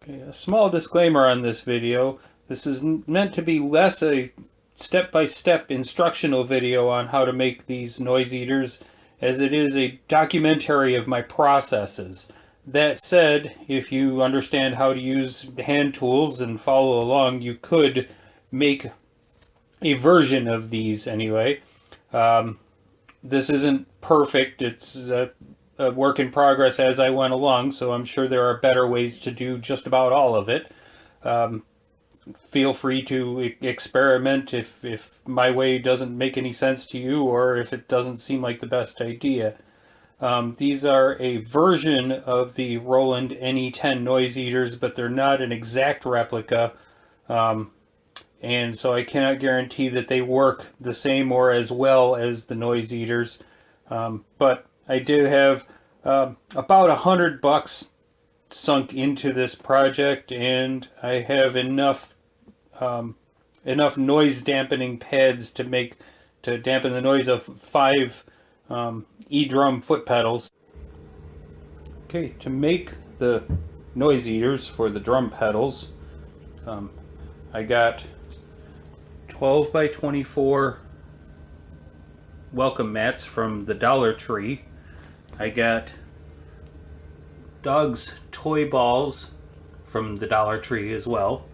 Okay, a small disclaimer on this video. This is meant to be less a step-by-step instructional video on how to make these noise eaters, as it is a documentary of my processes. That said, if you understand how to use hand tools and follow along, you could make a version of these anyway. This isn't perfect. It's a work in progress as I went along, so I'm sure there are better ways to do just about all of it. Feel free to experiment if my way doesn't make any sense to you, or if it doesn't seem like the best idea. These are a version of the Roland NE10 noise eaters, but they're not an exact replica. And so I cannot guarantee that they work the same or as well as the noise eaters. But I do have about $100 sunk into this project, and I have enough noise dampening pads to dampen the noise of 5 E-drum foot pedals. Okay, to make the noise eaters for the drum pedals, I got 12 by 24 welcome mats from the Dollar Tree. I got dog's toy balls from the Dollar Tree as well.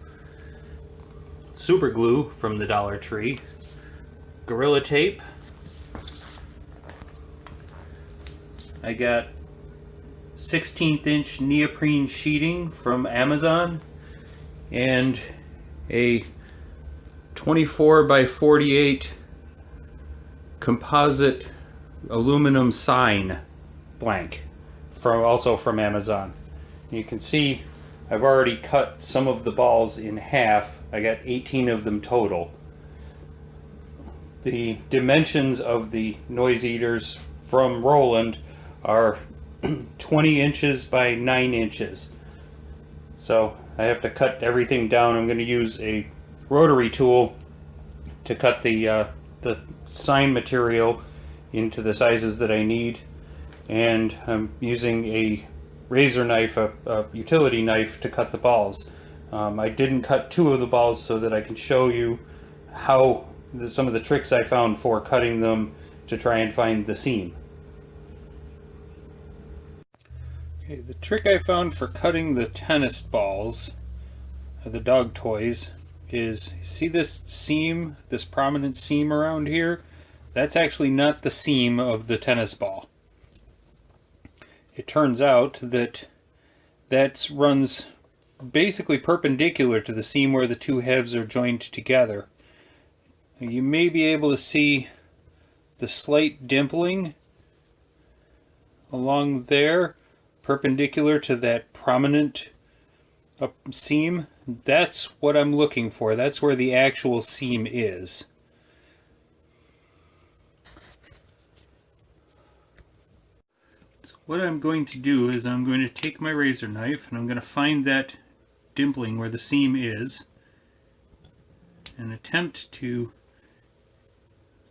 Super glue from the Dollar Tree. Gorilla tape. I got 16th inch neoprene sheeting from Amazon, and a 24 by 48 composite aluminum sign blank also from Amazon. You can see I've already cut some of the balls in half. I got 18 of them total. The dimensions of the noise eaters from Roland are 20 inches by 9 inches. So I have to cut everything down. I'm going to use a rotary tool to cut the sign material into the sizes that I need, and I'm using a razor knife, a utility knife, to cut the balls. I didn't cut 2 of the balls so that I can show you how some of the tricks I found for cutting them to try and find the seam. Okay, the trick I found for cutting the tennis balls, the dog toys, is, see this seam, this prominent seam around here? That's actually not the seam of the tennis ball. It turns out that runs basically perpendicular to the seam where the two halves are joined together. You may be able to see the slight dimpling along there, perpendicular to that prominent seam. That's what I'm looking for. That's where the actual seam is. So what I'm going to do is I'm going to take my razor knife and I'm going to find that dimpling where the seam is and attempt to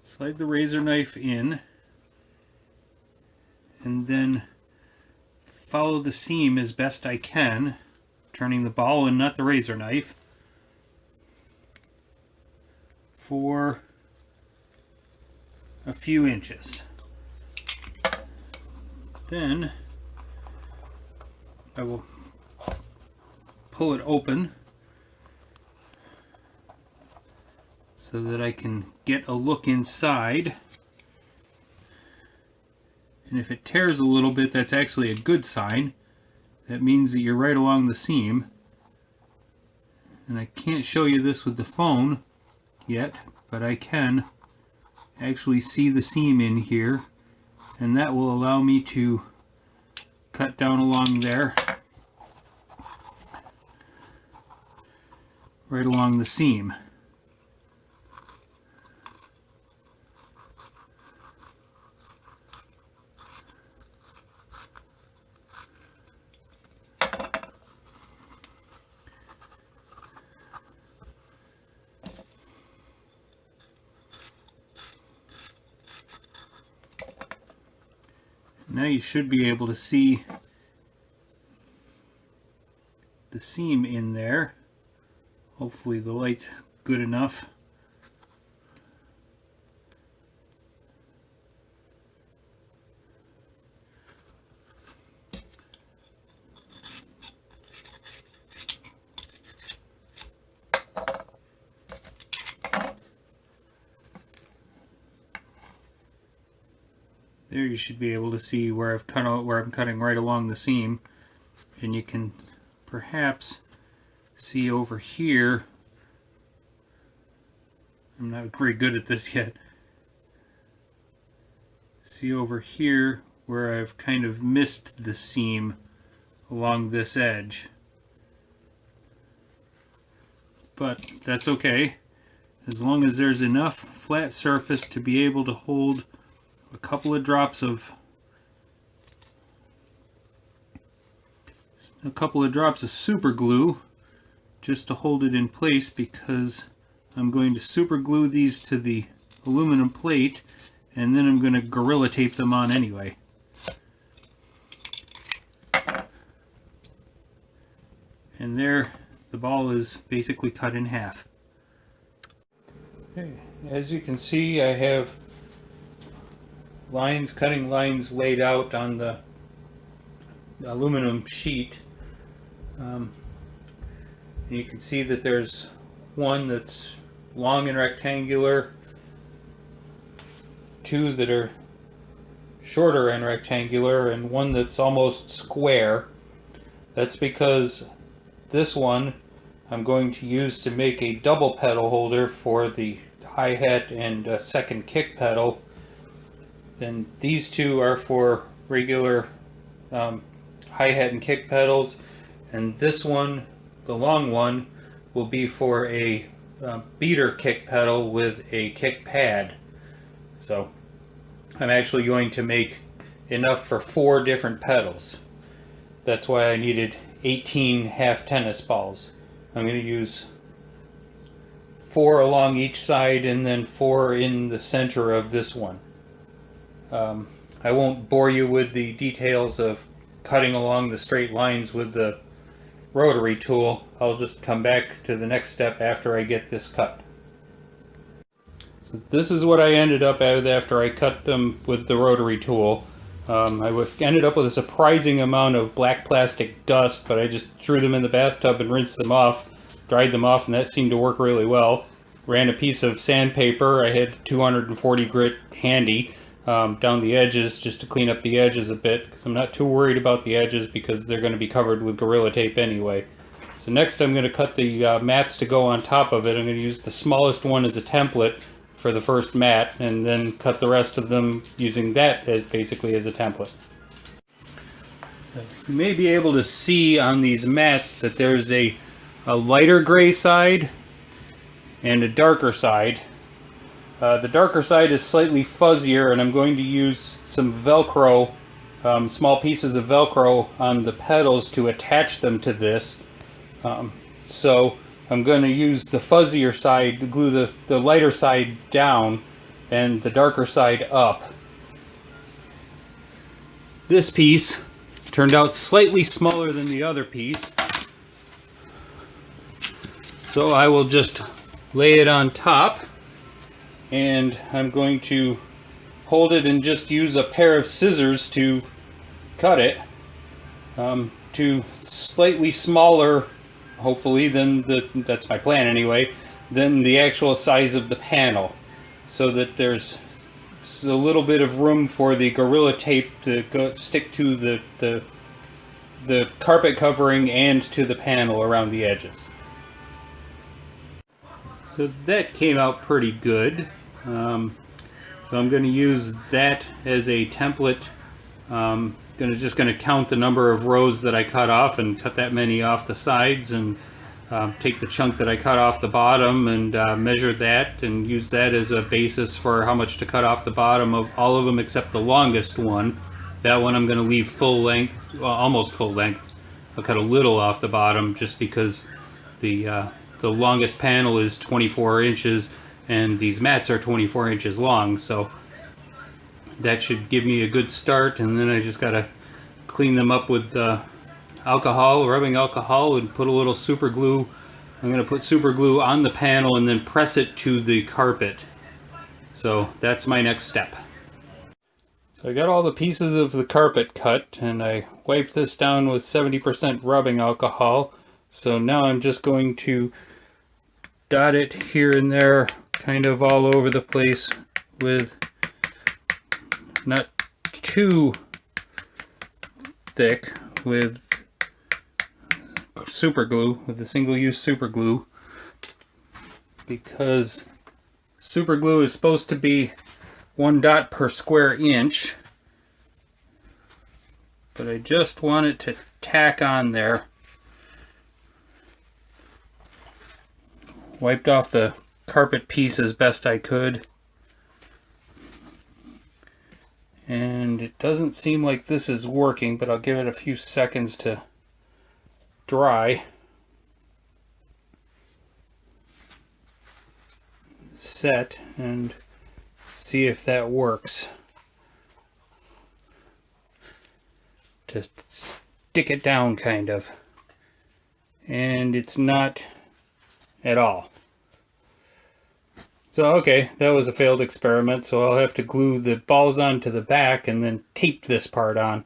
slide the razor knife in and then follow the seam as best I can, turning the ball and not the razor knife, for a few inches. Then I will pull it open so that I can get a look inside. And if it tears a little bit, that's actually a good sign. That means that you're right along the seam. And I can't show you this with the phone yet, but I can actually see the seam in here, and that will allow me to cut down along there, right along the seam. Now you should be able to see the the seam in there. Hopefully the light's good enough. There you should be able to see where I've cut out, where I'm cutting right along the seam, and you can perhaps see over here. I'm not very good at this yet. See over here where I've kind of missed the seam along this edge. But that's okay, as long as there's enough flat surface to be able to hold a couple of drops of super glue just to hold it in place, because I'm going to super glue these to the aluminum plate and then I'm going to Gorilla Tape them on anyway. And there, the ball is basically cut in half. Okay. As you can see, I have cutting lines laid out on the aluminum sheet. And you can see that there's one that's long and rectangular, two that are shorter and rectangular, and one that's almost square. That's because this one I'm going to use to make a double pedal holder for the hi-hat and second kick pedal. Then these two are for regular hi-hat and kick pedals, and this one, the long one, will be for a beater kick pedal with a kick pad. So I'm actually going to make enough for 4 different pedals. That's why I needed 18 half tennis balls. I'm going to use 4 along each side and then 4 in the center of this one. I won't bore you with the details of cutting along the straight lines with the rotary tool. I'll just come back to the next step after I get this cut. So this is what I ended up with after I cut them with the rotary tool. I ended up with a surprising amount of black plastic dust, but I just threw them in the bathtub and rinsed them off, dried them off, and that seemed to work really well. Ran a piece of sandpaper, I had 240 grit handy, down the edges just to clean up the edges a bit, because I'm not too worried about the edges because they're going to be covered with Gorilla Tape anyway. So next I'm going to cut the mats to go on top of it. I'm going to use the smallest one as a template for the first mat, and then cut the rest of them using that basically as a template. You may be able to see on these mats that there's a lighter gray side and a darker side. The darker side is slightly fuzzier, and I'm going to use some Velcro, small pieces of Velcro on the pedals to attach them to this. So I'm going to use the fuzzier side to glue the lighter side down and the darker side up. This piece turned out slightly smaller than the other piece, so I will just lay it on top, and I'm going to hold it and just use a pair of scissors to cut it to slightly smaller, hopefully, than that's my plan anyway, than the actual size of the panel, so that there's a little bit of room for the Gorilla Tape to stick to the carpet covering and to the panel around the edges. So that came out pretty good. So I'm going to use that as a template. Just going to count the number of rows that I cut off and cut that many off the sides, and take the chunk that I cut off the bottom and measure that and use that as a basis for how much to cut off the bottom of all of them except the longest one. That one I'm going to leave full length, well, almost full length. I'll cut a little off the bottom just because the longest panel is 24 inches and these mats are 24 inches long, so that should give me a good start. And then I just got to clean them up with alcohol, rubbing alcohol, and put a little super glue. I'm going to put super glue on the panel and then press it to the carpet. So that's my next step. So I got all the pieces of the carpet cut, and I wiped this down with 70% rubbing alcohol. So now I'm just going to dot it here and there, kind of all over the place, with not too thick, with super glue, with the single-use super glue, because super glue is supposed to be 1 dot per square inch, but I just want it to tack on there. Wiped off the carpet piece as best I could, and it doesn't seem like this is working, but I'll give it a few seconds to dry. Set and see if that works. To stick it down, kind of. And it's not at all. So okay, that was a failed experiment, so I'll have to glue the balls onto the back and then tape this part on.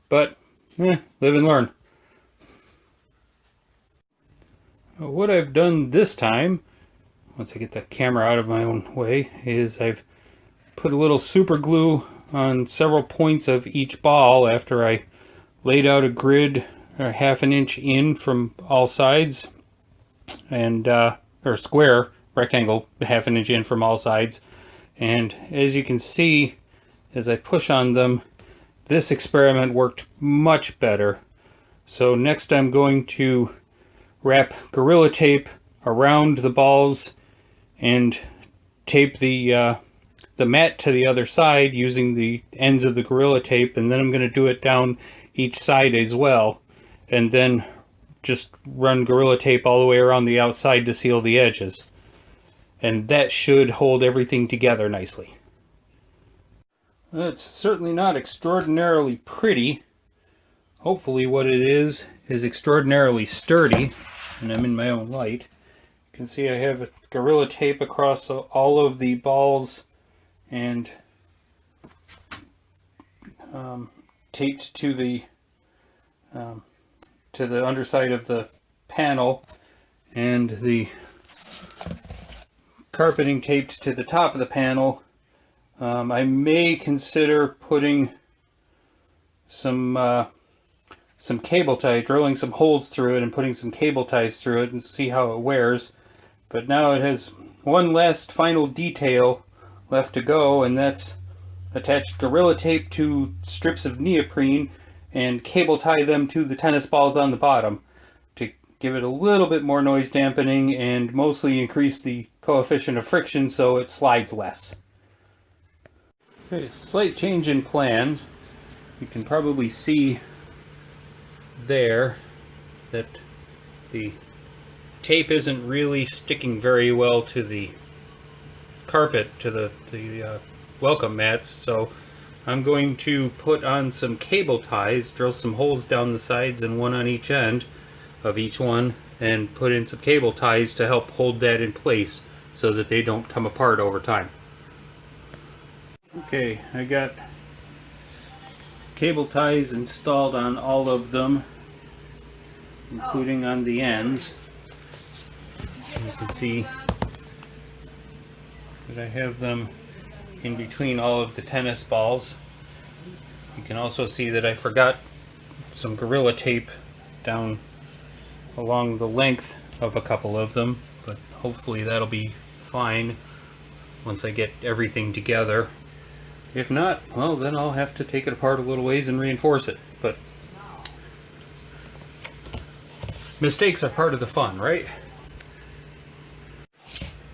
But, live and learn. What I've done this time, once I get the camera out of my own way, is I've put a little super glue on several points of each ball after I laid out a grid or 1/2 inch in from all sides, and or square rectangle 1/2 inch in from all sides. And as you can see, as I push on them, this experiment worked much better. So next I'm going to wrap Gorilla Tape around the balls and tape the mat to the other side using the ends of the Gorilla Tape, and then I'm going to do it down each side as well, and then just run Gorilla Tape all the way around the outside to seal the edges. And that should hold everything together nicely. It's certainly not extraordinarily pretty. Hopefully what it is extraordinarily sturdy, and I'm in my own light. You can see I have Gorilla Tape across all of the balls and taped to the underside of the panel, and the carpeting taped to the top of the panel. I may consider putting some cable tie, drilling some holes through it and putting some cable ties through it and see how it wears. But now it has one last final detail left to go, and that's attach Gorilla Tape to strips of neoprene and cable tie them to the tennis balls on the bottom to give it a little bit more noise dampening and mostly increase the coefficient of friction so it slides less. Okay, slight change in plans. You can probably see there that the tape isn't really sticking very well to the carpet, to the welcome mats, so I'm going to put on some cable ties, drill some holes down the sides and one on each end of each one, and put in some cable ties to help hold that in place so that they don't come apart over time. Okay, I got cable ties installed on all of them, including on the ends. You can see that I have them in between all of the tennis balls. You can also see that I forgot some Gorilla Tape down along the length of a couple of them, but hopefully that'll be fine once I get everything together. If not, well, then I'll have to take it apart a little ways and reinforce it. But mistakes are part of the fun, right?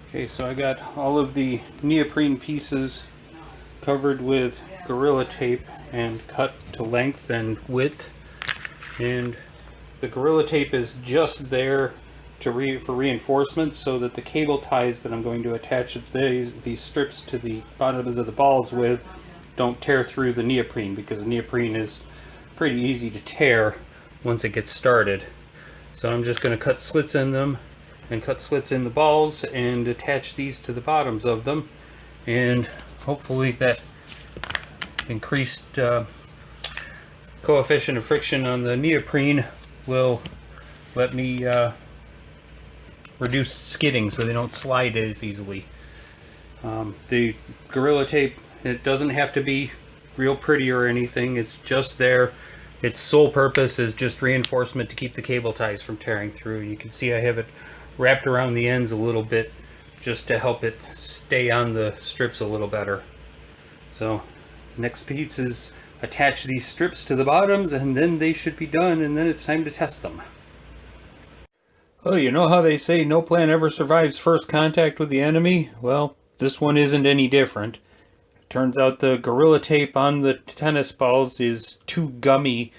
Okay, so I got all of the neoprene pieces covered with Gorilla Tape and cut to length and width. And the Gorilla Tape is just there for reinforcement so that the cable ties that I'm going to attach these strips to the bottoms of the balls with don't tear through the neoprene, because neoprene is pretty easy to tear once it gets started. So I'm just going to cut slits in them and cut slits in the balls and attach these to the bottoms of them, and hopefully that increased coefficient of friction on the neoprene will let me reduce skidding so they don't slide as easily. The Gorilla Tape, it doesn't have to be real pretty or anything. It's just there. Its sole purpose is just reinforcement to keep the cable ties from tearing through. You can see I have it wrapped around the ends a little bit just to help it stay on the strips a little better. So next piece is attach these strips to the bottoms, and then they should be done, and then it's time to test them. Oh, you know how they say no plan ever survives first contact with the enemy? Well, this one isn't any different. Turns out the Gorilla Tape on the tennis balls is too gummy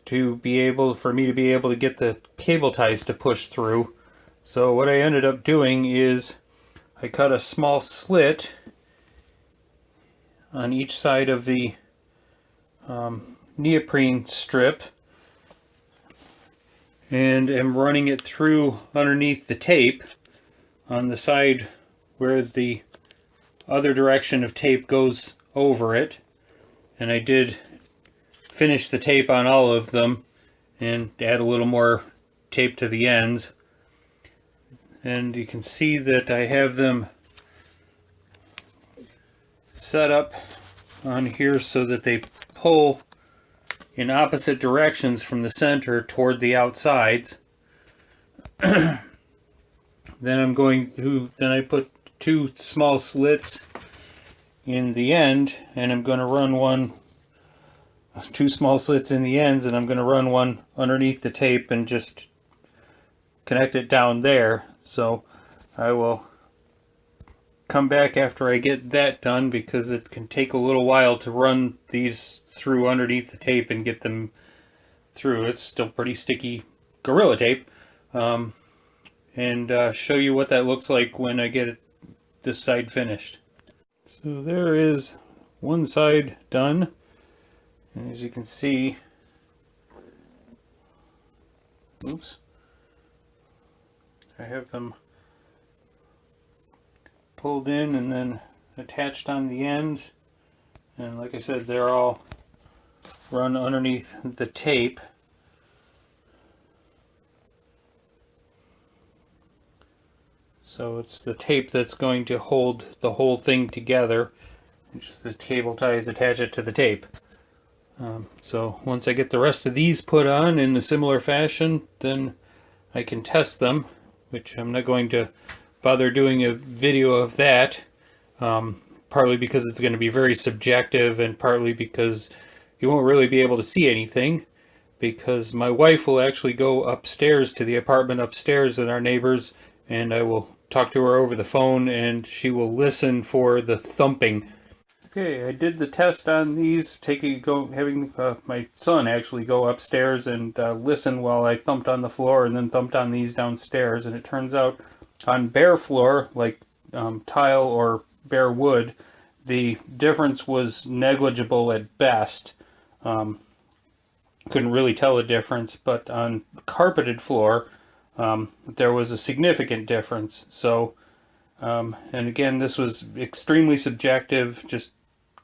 for me to be able to get the cable ties to push through. So what I ended up doing is I cut a small slit on each side of the neoprene strip and am running it through underneath the tape on the side where the other direction of tape goes over it. And I did finish the tape on all of them and add a little more tape to the ends. And you can see that I have them set up on here so that they pull in opposite directions from the center toward the outsides. Then I put two small slits in the end, and I'm going to run two small slits in the ends, and I'm going to run one underneath the tape and just connect it down there. So I will come back after I get that done, because it can take a little while to run these through underneath the tape and get them through. It's still pretty sticky Gorilla Tape, and show you what that looks like when I get this side finished. So there is one side done, and as you can see, oops, I have them pulled in and then attached on the ends, and like I said, they're all run underneath the tape. So it's the tape that's going to hold the whole thing together. Just the cable ties attach it to the tape. So once I get the rest of these put on in a similar fashion, then I can test them, which I'm not going to bother doing a video of that, partly because it's going to be very subjective, and partly because you won't really be able to see anything, because my wife will actually go upstairs to the apartment upstairs with our neighbors, and I will talk to her over the phone, and she will listen for the thumping. Okay, I did the test on these, having my son actually go upstairs and listen while I thumped on the floor and then thumped on these downstairs, and it turns out on bare floor, like tile or bare wood, the difference was negligible at best. Couldn't really tell a difference, but on carpeted floor, there was a significant difference. So, and again, this was extremely subjective, just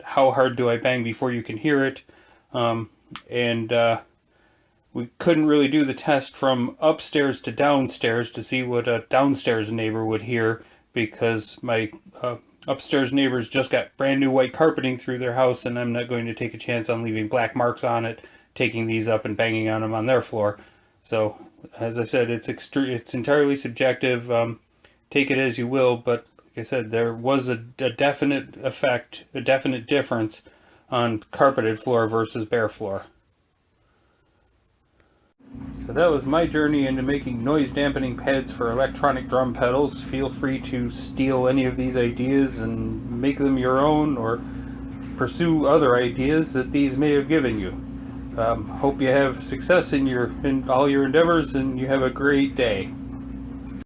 how hard do I bang before you can hear it. We couldn't really do the test from upstairs to downstairs to see what a downstairs neighbor would hear, because my upstairs neighbors just got brand new white carpeting through their house, and I'm not going to take a chance on leaving black marks on it, taking these up and banging on them on their floor. So, as I said, it's entirely subjective. Take it as you will, but like I said, there was a definite effect, a definite difference on carpeted floor versus bare floor. So that was my journey into making noise dampening pads for electronic drum pedals. Feel free to steal any of these ideas and make them your own, or pursue other ideas that these may have given you. Hope you have success in all your endeavors, and you have a great day.